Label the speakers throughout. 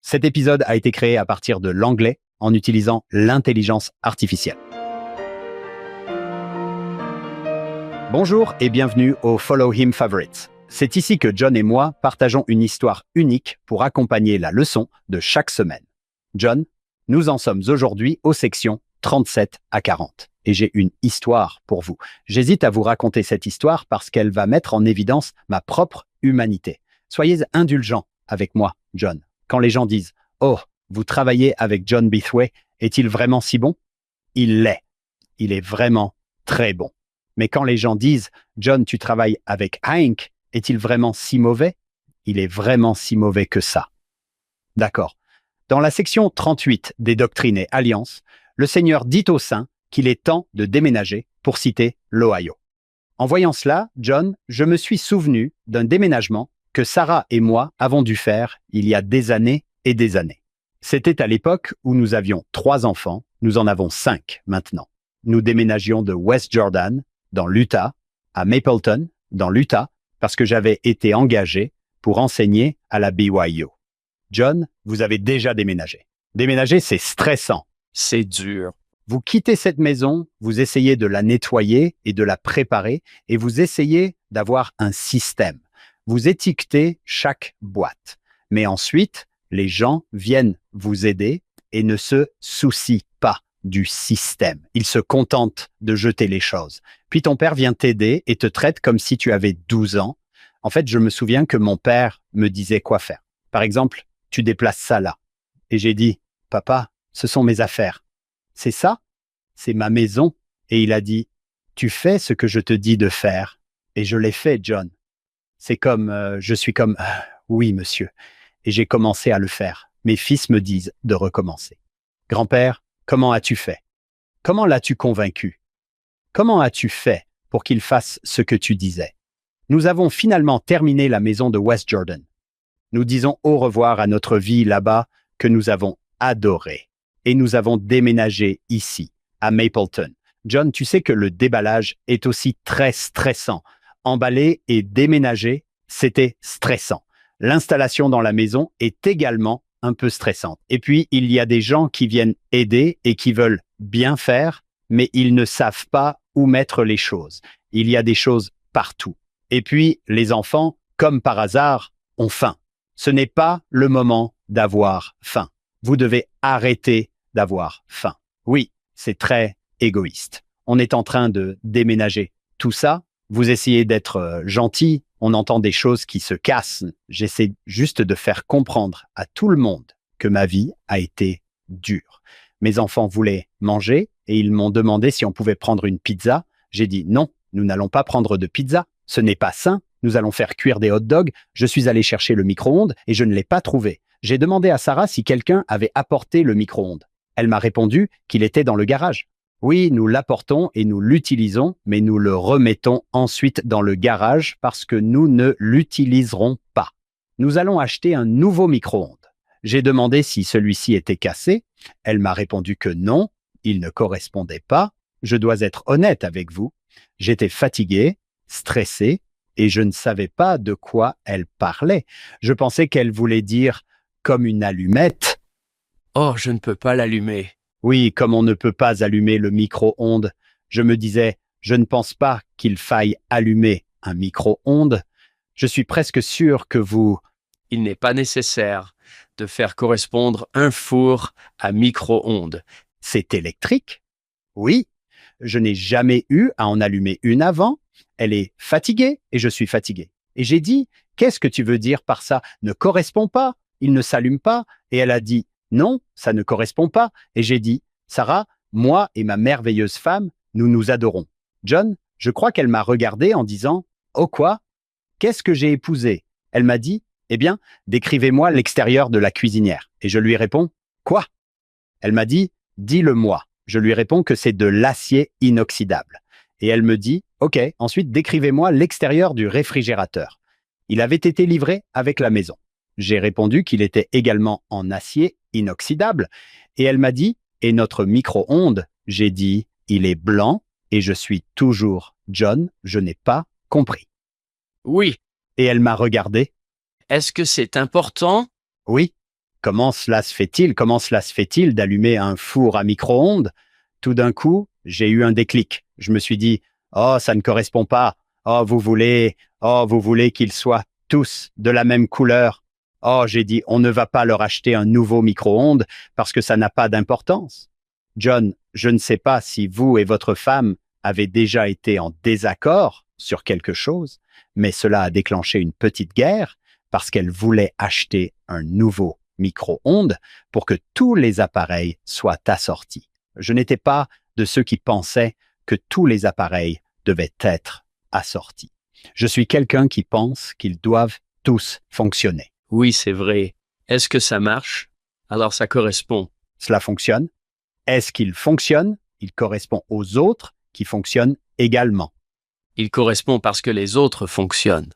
Speaker 1: Cet épisode a été créé à partir de l'anglais en utilisant l'intelligence artificielle. Bonjour et bienvenue au Follow Him Favorites. C'est ici que John et moi partageons une histoire unique pour accompagner la leçon de chaque semaine. John, nous en sommes aujourd'hui aux sections 37 à 40 et j'ai une histoire pour vous. J'hésite à vous raconter cette histoire parce qu'elle va mettre en évidence ma propre humanité. Soyez indulgents avec moi, John. Quand les gens disent « Oh, vous travaillez avec John Bithway, est-il vraiment si bon ?» Il l'est. Il est vraiment très bon. Mais quand les gens disent « John, tu travailles avec Hank, est-il vraiment si mauvais ?» Il est vraiment si mauvais que ça. D'accord. Dans la section 38 des Doctrines et Alliances, le Seigneur dit aux saints qu'il est temps de déménager, pour citer l'Ohio. En voyant cela, John, je me suis souvenu d'un déménagement que Sarah et moi avons dû faire il y a des années et des années. C'était à l'époque où nous avions 3 enfants, nous en avons 5 maintenant. Nous déménagions de West Jordan, dans l'Utah, à Mapleton, dans l'Utah, parce que j'avais été engagé pour enseigner à la BYU. John, vous avez déjà déménagé. Déménager, c'est stressant.
Speaker 2: C'est dur.
Speaker 1: Vous quittez cette maison, vous essayez de la nettoyer et de la préparer, et vous essayez d'avoir un système. Vous étiquetez chaque boîte. Mais ensuite, les gens viennent vous aider et ne se soucient pas du système. Ils se contentent de jeter les choses. Puis ton père vient t'aider et te traite comme si tu avais 12 ans. En fait, je me souviens que mon père me disait quoi faire. Par exemple, tu déplaces ça là. Et j'ai dit, papa, ce sont mes affaires. C'est ça? C'est ma maison. Et il a dit, tu fais ce que je te dis de faire. Et je l'ai fait, John. C'est comme, je suis comme, oui, monsieur. Et j'ai commencé à le faire. Mes fils me disent de recommencer. Grand-père, comment as-tu fait? Comment l'as-tu convaincu? Comment as-tu fait pour qu'il fasse ce que tu disais? Nous avons finalement terminé la maison de West Jordan. Nous disons au revoir à notre vie là-bas que nous avons adoré. Et nous avons déménagé ici, à Mapleton. John, tu sais que le déballage est aussi très stressant. Emballer et déménager, c'était stressant. L'installation dans la maison est également un peu stressante. Et puis, il y a des gens qui viennent aider et qui veulent bien faire, mais ils ne savent pas où mettre les choses. Il y a des choses partout. Et puis, les enfants, comme par hasard, ont faim. Ce n'est pas le moment d'avoir faim. Vous devez arrêter d'avoir faim. Oui, c'est très égoïste. On est en train de déménager. Tout ça, vous essayez d'être gentil, on entend des choses qui se cassent. J'essaie juste de faire comprendre à tout le monde que ma vie a été dure. Mes enfants voulaient manger et ils m'ont demandé si on pouvait prendre une pizza. J'ai dit non, nous n'allons pas prendre de pizza. Ce n'est pas sain. Nous allons faire cuire des hot dogs. Je suis allé chercher le micro-ondes et je ne l'ai pas trouvé. J'ai demandé à Sarah si quelqu'un avait apporté le micro-ondes. Elle m'a répondu qu'il était dans le garage. Oui, nous l'apportons et nous l'utilisons, mais nous le remettons ensuite dans le garage parce que nous ne l'utiliserons pas. Nous allons acheter un nouveau micro-ondes. J'ai demandé si celui-ci était cassé. Elle m'a répondu que non, il ne correspondait pas. Je dois être honnête avec vous. J'étais fatigué, stressé, et je ne savais pas de quoi elle parlait. Je pensais qu'elle voulait dire comme une allumette.
Speaker 2: Oh, je ne peux pas l'allumer.
Speaker 1: Oui, comme on ne peut pas allumer le micro-ondes, je me disais, je ne pense pas qu'il faille allumer un micro-ondes. Je suis presque sûr que vous...
Speaker 2: Il n'est pas nécessaire de faire correspondre un four à micro-ondes.
Speaker 1: C'est électrique? Oui, je n'ai jamais eu à en allumer une avant. Elle est fatiguée et je suis fatigué. Et j'ai dit, qu'est-ce que tu veux dire par ça? Ne correspond pas, il ne s'allume pas. Et elle a dit, non, ça ne correspond pas. Et j'ai dit, Sarah, moi et ma merveilleuse femme, nous nous adorons. John, je crois qu'elle m'a regardé en disant, oh quoi? Qu'est-ce que j'ai épousé? Elle m'a dit, eh bien, décrivez-moi l'extérieur de la cuisinière. Et je lui réponds, quoi? Elle m'a dit, dis-le-moi. Je lui réponds que c'est de l'acier inoxydable. Et elle me dit, OK, ensuite décrivez-moi l'extérieur du réfrigérateur. Il avait été livré avec la maison. J'ai répondu qu'il était également en acier inoxydable. Et elle m'a dit, et notre micro-ondes? J'ai dit, il est blanc et je suis toujours John, je n'ai pas compris.
Speaker 2: Oui.
Speaker 1: Et elle m'a regardé.
Speaker 2: Est-ce que c'est important?
Speaker 1: Oui. Comment cela se fait-il? Comment cela se fait-il d'allumer un four à micro-ondes? Tout d'un coup, j'ai eu un déclic. Je me suis dit, oh, ça ne correspond pas. Oh, vous voulez qu'ils soient tous de la même couleur. Oh, j'ai dit, on ne va pas leur acheter un nouveau micro-ondes parce que ça n'a pas d'importance. John, je ne sais pas si vous et votre femme avez déjà été en désaccord sur quelque chose, mais cela a déclenché une petite guerre parce qu'elle voulait acheter un nouveau micro-ondes pour que tous les appareils soient assortis. Je n'étais pas de ceux qui pensaient que tous les appareils devaient être assortis. Je suis quelqu'un qui pense qu'ils doivent tous fonctionner.
Speaker 2: Oui, c'est vrai. Est-ce que ça marche? Alors ça correspond.
Speaker 1: Cela fonctionne. Est-ce qu'il fonctionne? Il correspond aux autres qui fonctionnent également.
Speaker 2: Il correspond parce que les autres fonctionnent.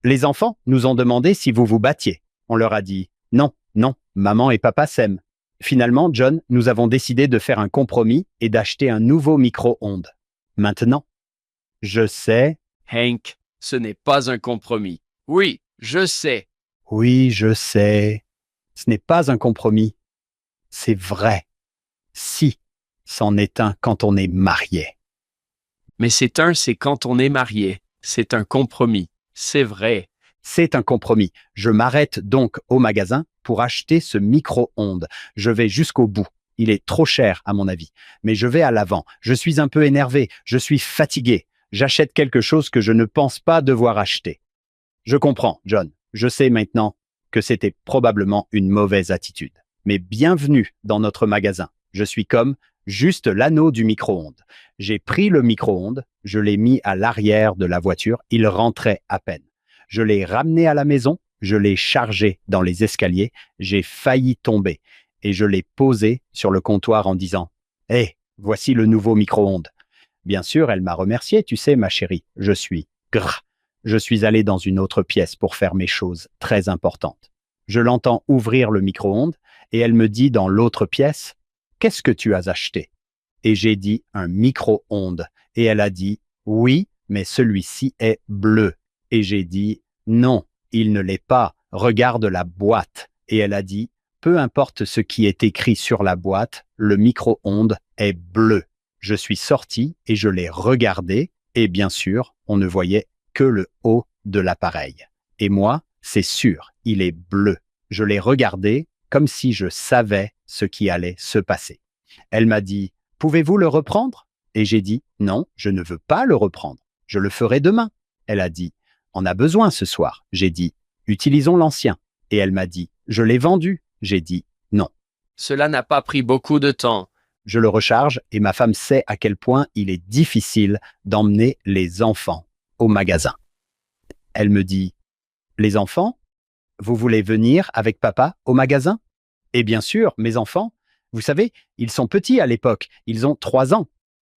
Speaker 1: Les enfants nous ont demandé si vous vous battiez. On leur a dit non, non, maman et papa s'aiment. Finalement, John, nous avons décidé de faire un compromis et d'acheter un nouveau micro-ondes. Maintenant, je sais.
Speaker 2: Hank, ce n'est pas un compromis. Oui, je sais.
Speaker 1: Oui, je sais. Ce n'est pas un compromis. C'est vrai. Si, c'en est un quand on est marié.
Speaker 2: Mais c'est quand on est marié. C'est un compromis. C'est vrai.
Speaker 1: C'est un compromis. Je m'arrête donc au magasin pour acheter ce micro-ondes. Je vais jusqu'au bout. Il est trop cher à mon avis. Mais je vais à l'avant. Je suis un peu énervé. Je suis fatigué. J'achète quelque chose que je ne pense pas devoir acheter. Je comprends, John. Je sais maintenant que c'était probablement une mauvaise attitude. Mais bienvenue dans notre magasin. Je suis comme juste l'anneau du micro-ondes. J'ai pris le micro-ondes, je l'ai mis à l'arrière de la voiture, il rentrait à peine. Je l'ai ramené à la maison, je l'ai chargé dans les escaliers, j'ai failli tomber et je l'ai posé sur le comptoir en disant « Hé, voici le nouveau micro-ondes ». Bien sûr, elle m'a remercié, tu sais, ma chérie, je suis grrr. Je suis allé dans une autre pièce pour faire mes choses très importantes. Je l'entends ouvrir le micro-ondes et elle me dit dans l'autre pièce « Qu'est-ce que tu as acheté ?» Et j'ai dit « Un micro-ondes ». Et elle a dit « Oui, mais celui-ci est bleu ». Et j'ai dit « Non, il ne l'est pas. Regarde la boîte. » Et elle a dit « Peu importe ce qui est écrit sur la boîte, le micro-ondes est bleu. » Je suis sorti et je l'ai regardé et bien sûr, on ne voyait que le haut de l'appareil. Et moi, c'est sûr, il est bleu. Je l'ai regardé comme si je savais ce qui allait se passer. Elle m'a dit « Pouvez-vous le reprendre ?» Et j'ai dit « Non, je ne veux pas le reprendre. Je le ferai demain. » Elle a dit « On a besoin ce soir. » J'ai dit « Utilisons l'ancien. » Et elle m'a dit « Je l'ai vendu. » J'ai dit « Non. »
Speaker 2: Cela n'a pas pris beaucoup de temps.
Speaker 1: Je le recharge et ma femme sait à quel point il est difficile d'emmener les enfants au magasin. Elle me dit « Les enfants, vous voulez venir avec papa au magasin ?» Et bien sûr, mes enfants, vous savez, ils sont petits à l'époque, ils ont 3 ans.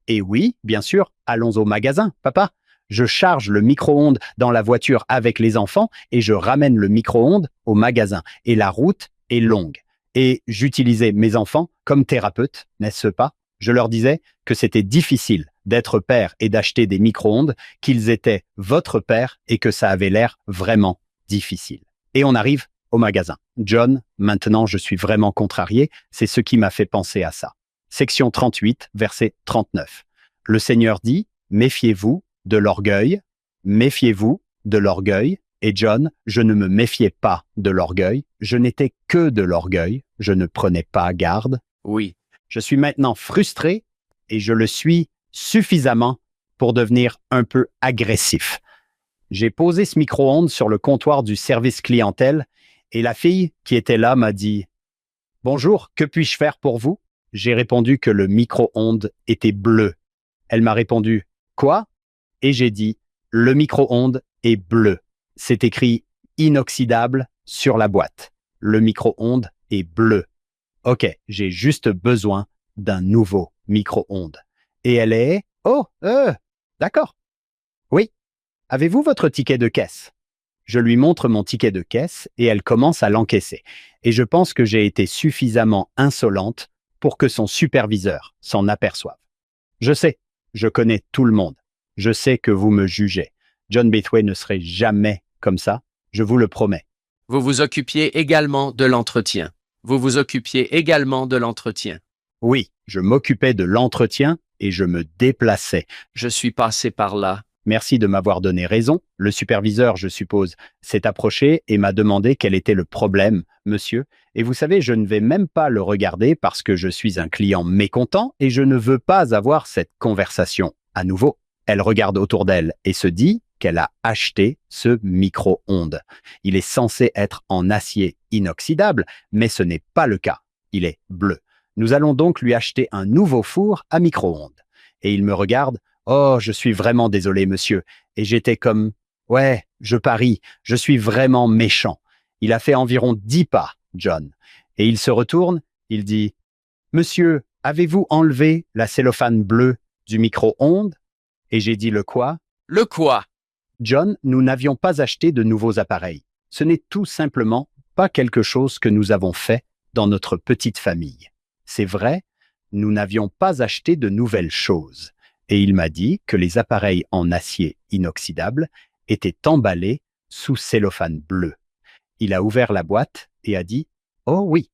Speaker 1: Et oui, bien sûr, allons au magasin, papa. Je charge le micro-ondes dans la voiture avec les enfants et je ramène le micro-ondes au magasin. Et la route est longue. Et j'utilisais mes enfants comme thérapeute, n'est-ce pas? Je leur disais que c'était difficile d'être père et d'acheter des micro-ondes, qu'ils étaient votre père et que ça avait l'air vraiment difficile. Et on arrive au magasin. John, maintenant je suis vraiment contrarié, c'est ce qui m'a fait penser à ça. Section 38, verset 39. Le Seigneur dit, méfiez-vous de l'orgueil, méfiez-vous de l'orgueil. Et John, je ne me méfiais pas de l'orgueil, je n'étais que de l'orgueil, je ne prenais pas garde.
Speaker 2: Oui.
Speaker 1: Je suis maintenant frustré et je le suis suffisamment pour devenir un peu agressif. J'ai posé ce micro-ondes sur le comptoir du service clientèle et la fille qui était là m'a dit « Bonjour, que puis-je faire pour vous ?» J'ai répondu que le micro-ondes était bleu. Elle m'a répondu « Quoi ?» Et j'ai dit « Le micro-ondes est bleu. » C'est écrit inoxydable sur la boîte. Le micro-ondes est bleu. OK, j'ai juste besoin d'un nouveau micro-ondes. Et elle est... Oh, d'accord. Oui. Avez-vous votre ticket de caisse? Je lui montre mon ticket de caisse et elle commence à l'encaisser. Et je pense que j'ai été suffisamment insolente pour que son superviseur s'en aperçoive. Je sais, je connais tout le monde. Je sais que vous me jugez. John Bethway ne serait jamais comme ça, je vous le promets.
Speaker 2: Vous vous occupiez également de l'entretien. Vous vous occupiez également de l'entretien.
Speaker 1: Oui, je m'occupais de l'entretien et je me déplaçais.
Speaker 2: Je suis passé par là.
Speaker 1: Merci de m'avoir donné raison. Le superviseur, je suppose, s'est approché et m'a demandé quel était le problème, monsieur. Et vous savez, je ne vais même pas le regarder parce que je suis un client mécontent et je ne veux pas avoir cette conversation à nouveau. Elle regarde autour d'elle et se dit qu'elle a acheté ce micro-ondes. Il est censé être en acier inoxydable, mais ce n'est pas le cas. Il est bleu. Nous allons donc lui acheter un nouveau four à micro-ondes. Et il me regarde. Oh, je suis vraiment désolé, monsieur. Et j'étais comme, ouais, je parie, je suis vraiment méchant. Il a fait environ 10 pas, John. Et il se retourne, il dit, monsieur, avez-vous enlevé la cellophane bleue du micro-ondes? Et j'ai dit le quoi?
Speaker 2: Le quoi?
Speaker 1: John, nous n'avions pas acheté de nouveaux appareils. Ce n'est tout simplement pas quelque chose que nous avons fait dans notre petite famille. C'est vrai, nous n'avions pas acheté de nouvelles choses. Et il m'a dit que les appareils en acier inoxydable étaient emballés sous cellophane bleu. Il a ouvert la boîte et a dit « Oh oui ».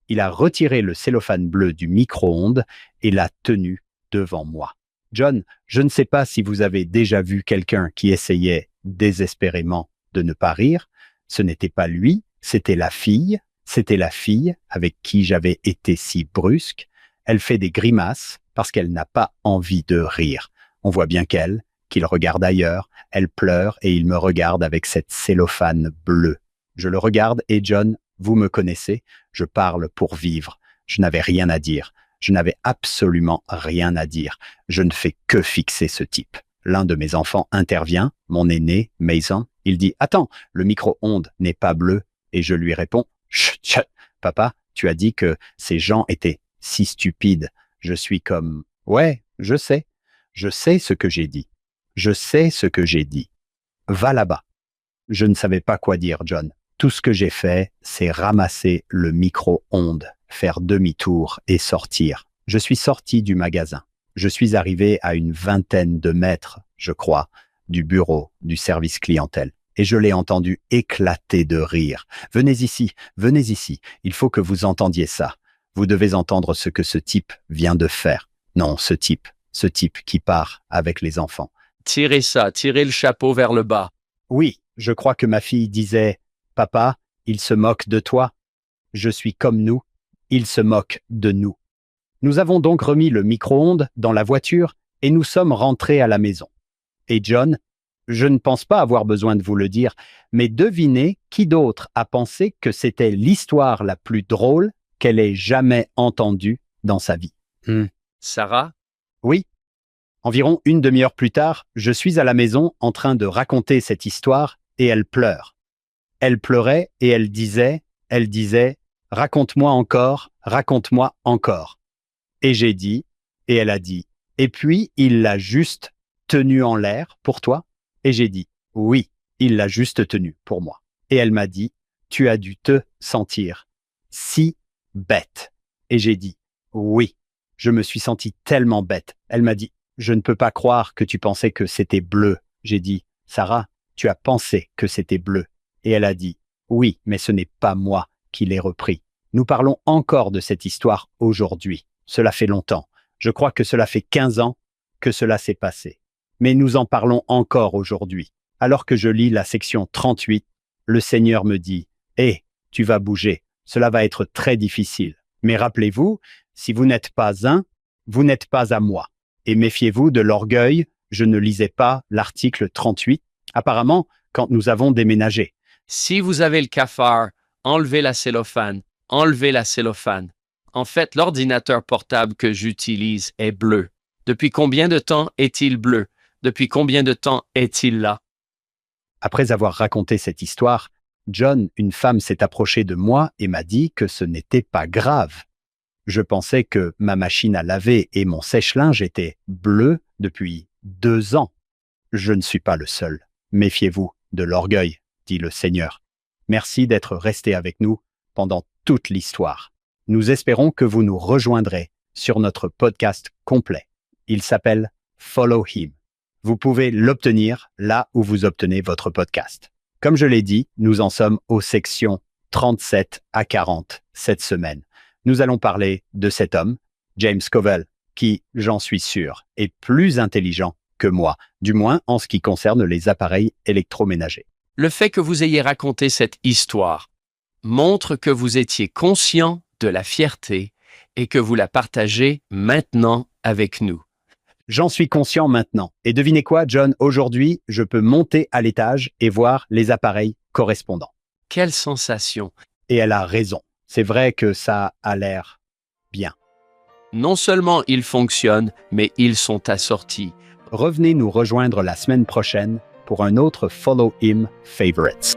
Speaker 1: Il a retiré le cellophane bleu du micro-ondes et l'a tenu devant moi. John, je ne sais pas si vous avez déjà vu quelqu'un qui essayait désespérément de ne pas rire. Ce n'était pas lui, c'était la fille. C'était la fille avec qui j'avais été si brusque. Elle fait des grimaces parce qu'elle n'a pas envie de rire. On voit bien qu'il regarde ailleurs, elle pleure et il me regarde avec cette cellophane bleue. Je le regarde et John, vous me connaissez, je parle pour vivre. Je n'avais rien à dire. Je n'avais absolument rien à dire. Je ne fais que fixer ce type. L'un de mes enfants intervient, mon aîné, Mason. Il dit « Attends, le micro-ondes n'est pas bleu. » Et je lui réponds « Chut, chut, papa, tu as dit que ces gens étaient si stupides. » Je suis comme « Ouais, je sais. Je sais ce que j'ai dit. Je sais ce que j'ai dit. Va là-bas. » Je ne savais pas quoi dire, John. Tout ce que j'ai fait, c'est ramasser le micro-ondes, faire demi-tour et sortir. Je suis sorti du magasin. Je suis arrivé à une 20aine de mètres, je crois, du bureau du service clientèle. Et je l'ai entendu éclater de rire. « Venez ici, il faut que vous entendiez ça. Vous devez entendre ce que ce type vient de faire. Non, ce type qui part avec les enfants. »
Speaker 2: Tirez ça, tirez le chapeau vers le bas.
Speaker 1: Oui, je crois que ma fille disait « Papa, il se moque de toi. Je suis comme nous, il se moque de nous. » Nous avons donc remis le micro-ondes dans la voiture et nous sommes rentrés à la maison. Et John, je ne pense pas avoir besoin de vous le dire, mais devinez qui d'autre a pensé que c'était l'histoire la plus drôle qu'elle ait jamais entendue dans sa vie.
Speaker 2: Sarah?
Speaker 1: Oui. Environ une demi-heure plus tard, je suis à la maison en train de raconter cette histoire et elle pleure. Elle pleurait et elle disait, « Raconte-moi encore, raconte-moi encore. » Et j'ai dit, et elle a dit, « Et puis il l'a juste tenu en l'air pour toi ?» Et j'ai dit, « Oui, il l'a juste tenu pour moi. » Et elle m'a dit, « Tu as dû te sentir si bête. » Et j'ai dit, « Oui, je me suis senti tellement bête. » Elle m'a dit, « Je ne peux pas croire que tu pensais que c'était bleu. » J'ai dit, « Sarah, tu as pensé que c'était bleu. » Et elle a dit, « Oui, mais ce n'est pas moi qui l'ai repris. » Nous parlons encore de cette histoire aujourd'hui. Cela fait longtemps. Je crois que cela fait 15 ans que cela s'est passé. Mais nous en parlons encore aujourd'hui. Alors que je lis la section 38, le Seigneur me dit, « Hé, tu vas bouger. Cela va être très difficile. Mais rappelez-vous, si vous n'êtes pas un, vous n'êtes pas à moi. Et méfiez-vous de l'orgueil. » Je ne lisais pas l'article 38. Apparemment, quand nous avons déménagé.
Speaker 2: Si vous avez le cafard, enlevez la cellophane. Enlevez la cellophane. En fait, l'ordinateur portable que j'utilise est bleu. Depuis combien de temps est-il bleu? Depuis combien de temps est-il là?
Speaker 1: Après avoir raconté cette histoire, John, une femme s'est approchée de moi et m'a dit que ce n'était pas grave. Je pensais que ma machine à laver et mon sèche-linge étaient bleus depuis 2 ans. Je ne suis pas le seul. Méfiez-vous de l'orgueil, dit le Seigneur. Merci d'être resté avec nous pendant toute l'histoire. Nous espérons que vous nous rejoindrez sur notre podcast complet. Il s'appelle Follow Him. Vous pouvez l'obtenir là où vous obtenez votre podcast. Comme je l'ai dit, nous en sommes aux sections 37 à 40 cette semaine. Nous allons parler de cet homme, James Covell, qui, j'en suis sûr, est plus intelligent que moi, du moins en ce qui concerne les appareils électroménagers.
Speaker 2: Le fait que vous ayez raconté cette histoire montre que vous étiez conscient de la fierté et que vous la partagez maintenant avec nous.
Speaker 1: J'en suis conscient maintenant. Et devinez quoi, John, aujourd'hui, je peux monter à l'étage et voir les appareils correspondants.
Speaker 2: Quelle sensation!
Speaker 1: Et elle a raison. C'est vrai que ça a l'air bien.
Speaker 2: Non seulement ils fonctionnent, mais ils sont assortis.
Speaker 1: Revenez nous rejoindre la semaine prochaine pour un autre Follow Him Favorites.